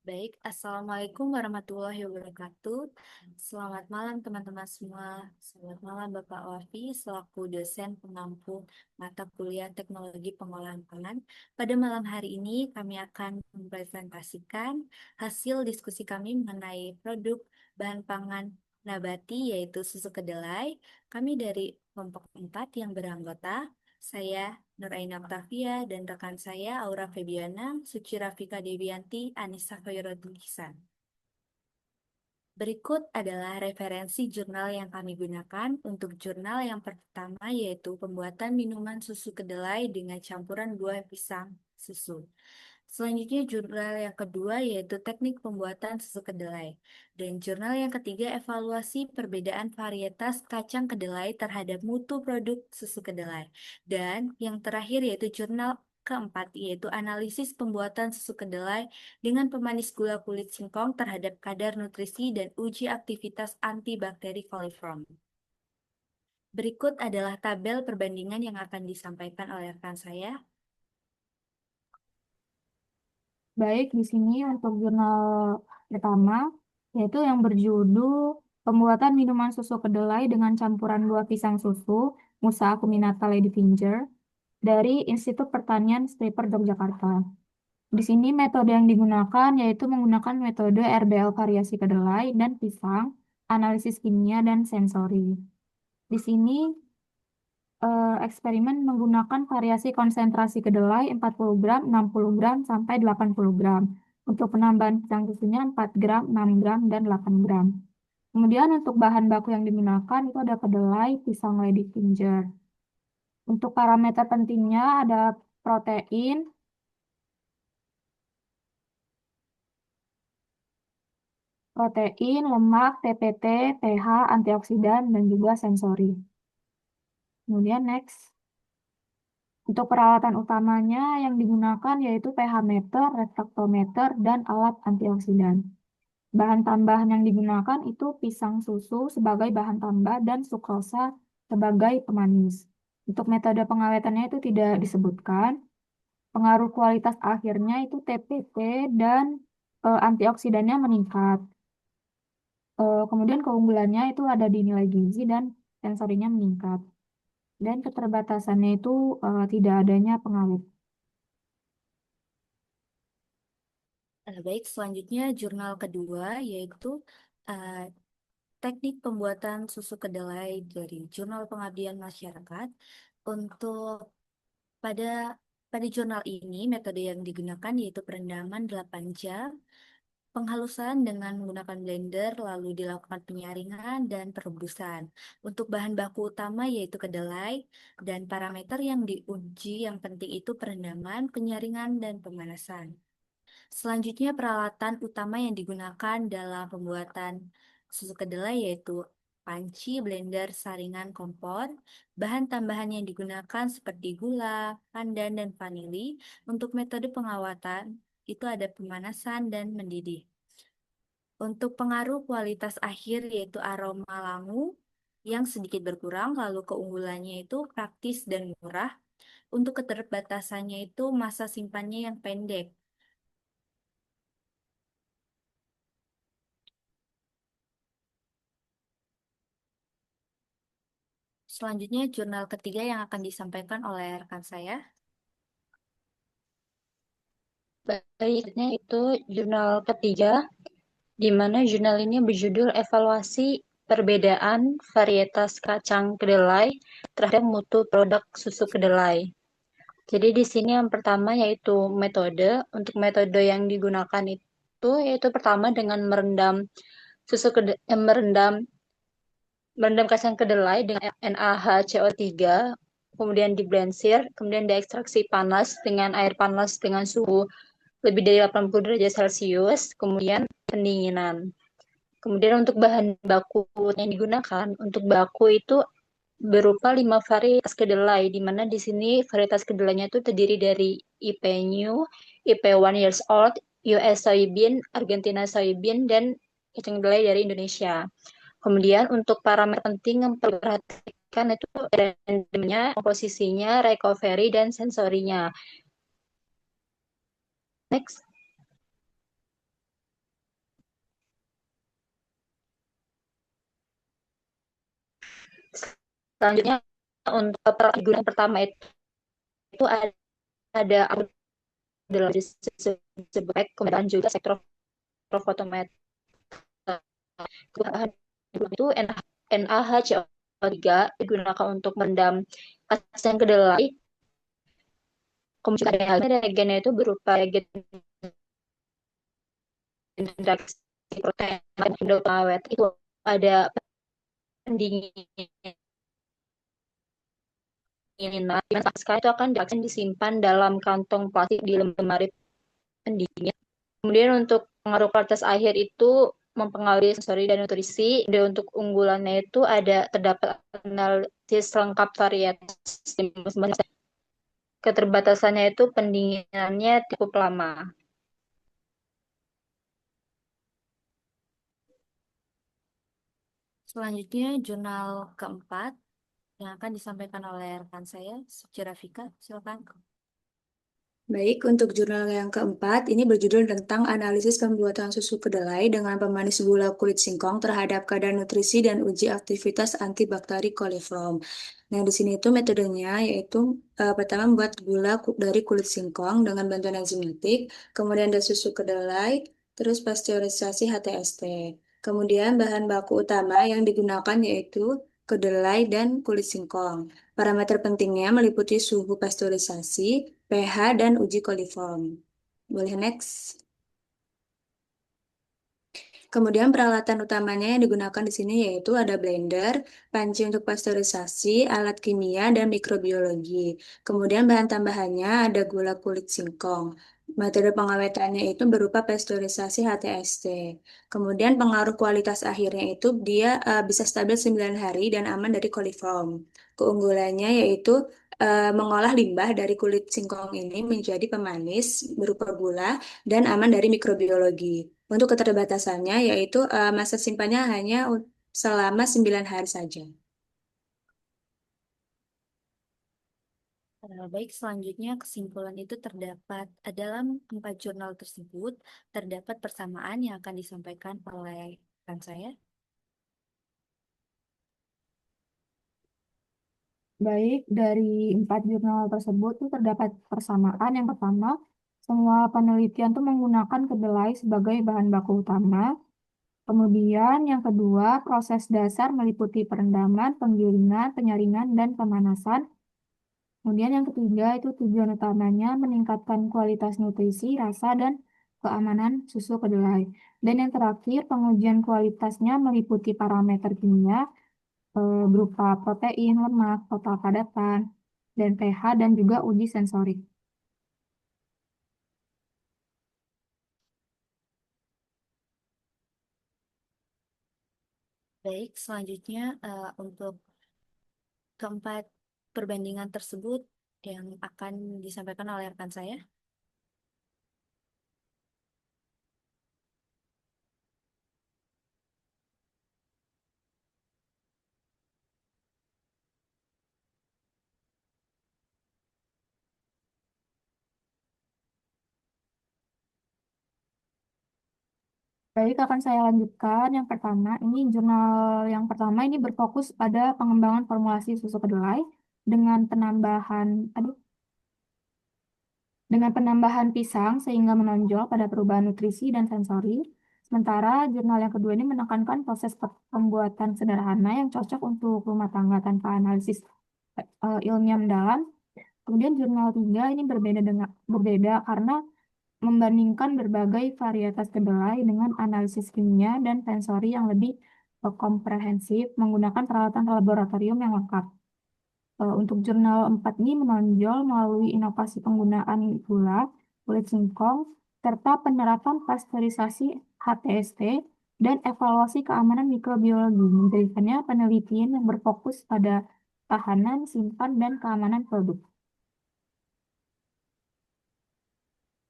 Baik, Assalamualaikum warahmatullahi wabarakatuh. Selamat malam teman-teman semua. Selamat malam Bapak Wafi, selaku dosen pengampu mata kuliah Teknologi Pengolahan Pangan. Pada malam hari ini kami akan mempresentasikan hasil diskusi kami mengenai produk bahan pangan nabati yaitu susu kedelai. Kami dari kelompok 4 yang beranggota saya Nuraina Octavia dan rekan saya Aura Febiana, Suci Rafika Devianti, Anissa Khairuddin Hisan. Berikut adalah referensi jurnal yang kami gunakan. Untuk jurnal yang pertama yaitu pembuatan minuman susu kedelai dengan campuran buah pisang susu. Selanjutnya jurnal yang kedua yaitu teknik pembuatan susu kedelai. Dan jurnal yang ketiga evaluasi perbedaan varietas kacang kedelai terhadap mutu produk susu kedelai. Dan yang terakhir yaitu jurnal keempat yaitu analisis pembuatan susu kedelai dengan pemanis gula kulit singkong terhadap kadar nutrisi dan uji aktivitas antibakteri coliform. Berikut adalah tabel perbandingan yang akan disampaikan oleh rekan saya. Baik, di sini untuk jurnal pertama, yaitu yang berjudul Pembuatan Minuman Susu Kedelai dengan Campuran Buah Pisang Susu, Musa Akuminata Ladyfinger, dari Institut Pertanian Striper Yogyakarta. Di sini metode yang digunakan yaitu menggunakan metode RBL variasi kedelai dan pisang, analisis kimia dan sensori. Di sini eksperimen menggunakan variasi konsentrasi kedelai 40 gram, 60 gram, sampai 80 gram. Untuk penambahan pisang susunya 4 gram, 6 gram, dan 8 gram. Kemudian untuk bahan baku yang digunakan itu ada kedelai, pisang lady finger. Untuk parameter pentingnya ada protein, lemak, TPT, pH, antioksidan, dan juga sensori. Kemudian next. Untuk peralatan utamanya yang digunakan yaitu pH meter, refraktometer, dan alat antioksidan. Bahan tambahan yang digunakan itu pisang susu sebagai bahan tambah dan sukrosa sebagai pemanis. Untuk metode pengawetannya itu tidak disebutkan. Pengaruh kualitas akhirnya itu TPT dan antioksidannya meningkat. Kemudian keunggulannya itu ada di nilai gizi dan sensorinya meningkat. Dan keterbatasannya itu tidak adanya pengawet. Baik, selanjutnya jurnal kedua yaitu eh, teknik pembuatan susu kedelai dari Jurnal Pengabdian Masyarakat. Untuk pada pada jurnal ini metode yang digunakan yaitu perendaman 8 jam, penghalusan dengan menggunakan blender, lalu dilakukan penyaringan dan perebusan. Untuk bahan baku utama yaitu kedelai dan parameter yang diuji yang penting itu perendaman, penyaringan, dan pemanasan. Selanjutnya peralatan utama yang digunakan dalam pembuatan susu kedelai yaitu panci, blender, saringan, kompor. Bahan tambahan yang digunakan seperti gula, pandan, dan vanili. Untuk metode pengawatan itu ada pemanasan dan mendidih. Untuk pengaruh kualitas akhir yaitu aroma langu yang sedikit berkurang, lalu keunggulannya itu praktis dan murah. Untuk keterbatasannya itu masa simpannya yang pendek. Selanjutnya jurnal ketiga yang akan disampaikan oleh rekan saya. Baiknya itu jurnal ketiga, di mana jurnal ini berjudul Evaluasi Perbedaan Varietas Kacang Kedelai terhadap Mutu Produk Susu Kedelai. Jadi di sini yang pertama yaitu metode. Untuk metode yang digunakan itu yaitu pertama dengan merendam merendam kacang kedelai dengan NaHCO3, kemudian diblensir, kemudian diekstraksi panas dengan air panas dengan suhu lebih dari 80 derajat Celcius, kemudian pendinginan. Kemudian untuk bahan baku yang digunakan, untuk baku itu berupa 5 varietas kedelai, di mana di sini varietas kedelainya itu terdiri dari IP New, IP One Years Old, US soybean, Argentina soybean, dan kacang kedelai dari Indonesia. Kemudian untuk parameter penting yang perlu diperhatikan itu randomnya, komposisinya, recovery, dan sensorinya. Next. Selanjutnya untuk perkebunan pertama itu ada adalah disebut kemudian juga sektor fotometer itu NaHCO3 digunakan untuk merendam kacang kedelai. Kemudian reagennya itu berupa reagen reaksi protein pengawet itu ada pendingin. Nah, sekarang itu akan disimpan dalam kantong plastik di lemari pendingin. Kemudian untuk pengaruh kualitas akhir itu mempengaruhi sensori dan nutrisi. Dan untuk unggulannya itu terdapat analisis lengkap varietas. Keterbatasannya itu pendinginannya cukup lama. Selanjutnya, jurnal keempat yang akan disampaikan oleh rekan saya, Suci Rafika. Silakan. Baik, untuk jurnal yang keempat, ini berjudul tentang analisis pembuatan susu kedelai dengan pemanis gula kulit singkong terhadap kadar nutrisi dan uji aktivitas antibakteri coliform. Nah, di sini itu metodenya yaitu pertama membuat gula dari kulit singkong dengan bantuan enzimatik, kemudian ada susu kedelai, terus pasteurisasi HTST. Kemudian bahan baku utama yang digunakan yaitu kedelai dan kulit singkong. Parameter pentingnya meliputi suhu pasteurisasi, pH, dan uji koliform. Boleh next. Kemudian peralatan utamanya yang digunakan di sini yaitu ada blender, panci untuk pasteurisasi, alat kimia, dan mikrobiologi. Kemudian bahan tambahannya ada gula kulit singkong. Metode pengawetannya itu berupa pasteurisasi HTST. Kemudian pengaruh kualitas akhirnya itu dia bisa stabil 9 hari dan aman dari coliform. Keunggulannya yaitu mengolah limbah dari kulit singkong ini menjadi pemanis berupa gula dan aman dari mikrobiologi. Untuk keterbatasannya yaitu masa simpannya hanya selama 9 hari saja. Baik, selanjutnya kesimpulan itu terdapat dalam 4 jurnal tersebut, terdapat persamaan yang akan disampaikan oleh rekan saya. Baik, dari 4 jurnal tersebut tuh terdapat persamaan. Yang pertama, semua penelitian tuh menggunakan kedelai sebagai bahan baku utama. Kemudian yang kedua, proses dasar meliputi perendaman, penggilingan, penyaringan, dan pemanasan. Kemudian yang ketiga itu tujuan utamanya meningkatkan kualitas nutrisi, rasa, dan keamanan susu kedelai. Dan yang terakhir, pengujian kualitasnya meliputi parameter kimia berupa protein, lemak, total padatan, dan pH, dan juga uji sensorik. Baik, selanjutnya untuk keempat perbandingan tersebut yang akan disampaikan oleh rekan saya. Baik, akan saya lanjutkan. Yang pertama, ini jurnal yang pertama ini berfokus pada pengembangan formulasi susu kedelai dengan penambahan, dengan penambahan pisang sehingga menonjol pada perubahan nutrisi dan sensori. Sementara jurnal yang kedua ini menekankan proses pembuatan sederhana yang cocok untuk rumah tangga tanpa analisis ilmiah mendalam. Kemudian jurnal 3 ini berbeda karena membandingkan berbagai varietas kedelai dengan analisis kimia dan sensori yang lebih komprehensif menggunakan peralatan laboratorium yang lengkap. Untuk jurnal 4 ini menonjol melalui inovasi penggunaan gula, kulit singkong, serta penerapan pasteurisasi HTST dan evaluasi keamanan mikrobiologi. Menjadikannya penelitian yang berfokus pada tahanan, simpan, dan keamanan produk.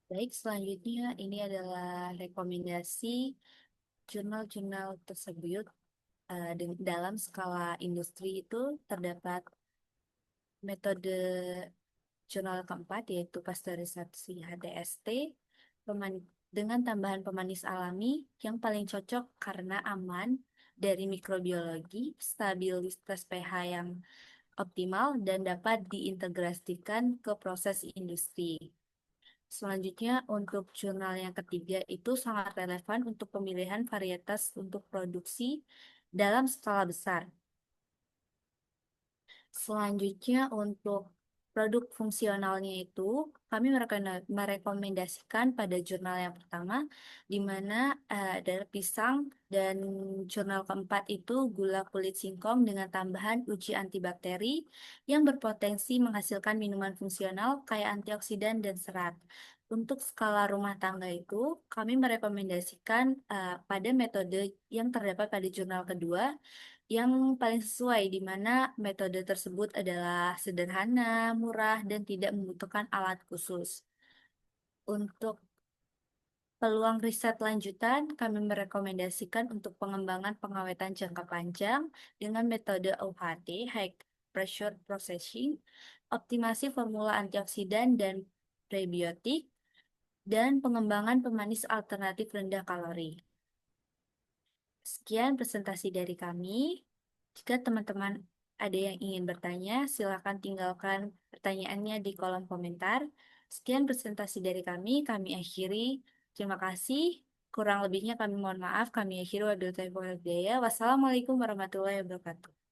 Baik, selanjutnya ini adalah rekomendasi jurnal-jurnal tersebut. Dalam skala industri itu terdapat metode jurnal keempat yaitu pasteurisasi HTST dengan tambahan pemanis alami yang paling cocok karena aman dari mikrobiologi, stabilitas pH yang optimal, dan dapat diintegrasikan ke proses industri. Selanjutnya, untuk jurnal yang ketiga itu sangat relevan untuk pemilihan varietas untuk produksi dalam skala besar. Selanjutnya, untuk produk fungsionalnya itu, kami merekomendasikan pada jurnal yang pertama, di mana adalah pisang, dan jurnal keempat itu gula kulit singkong dengan tambahan uji antibakteri yang berpotensi menghasilkan minuman fungsional kaya antioksidan dan serat. Untuk skala rumah tangga itu, kami merekomendasikan pada metode yang terdapat pada jurnal kedua, yang paling sesuai, di mana metode tersebut adalah sederhana, murah, dan tidak membutuhkan alat khusus. Untuk peluang riset lanjutan, kami merekomendasikan untuk pengembangan pengawetan jangka panjang dengan metode OHT, High Pressure Processing, optimasi formula antioksidan dan prebiotik, dan pengembangan pemanis alternatif rendah kalori. Sekian presentasi dari kami. Jika teman-teman ada yang ingin bertanya, silakan tinggalkan pertanyaannya di kolom komentar. Sekian presentasi dari kami akhiri. Terima kasih. Kurang lebihnya kami mohon maaf. Kami akhiri. Wabillahi taufiq wal hidayah. Wassalamualaikum warahmatullahi wabarakatuh.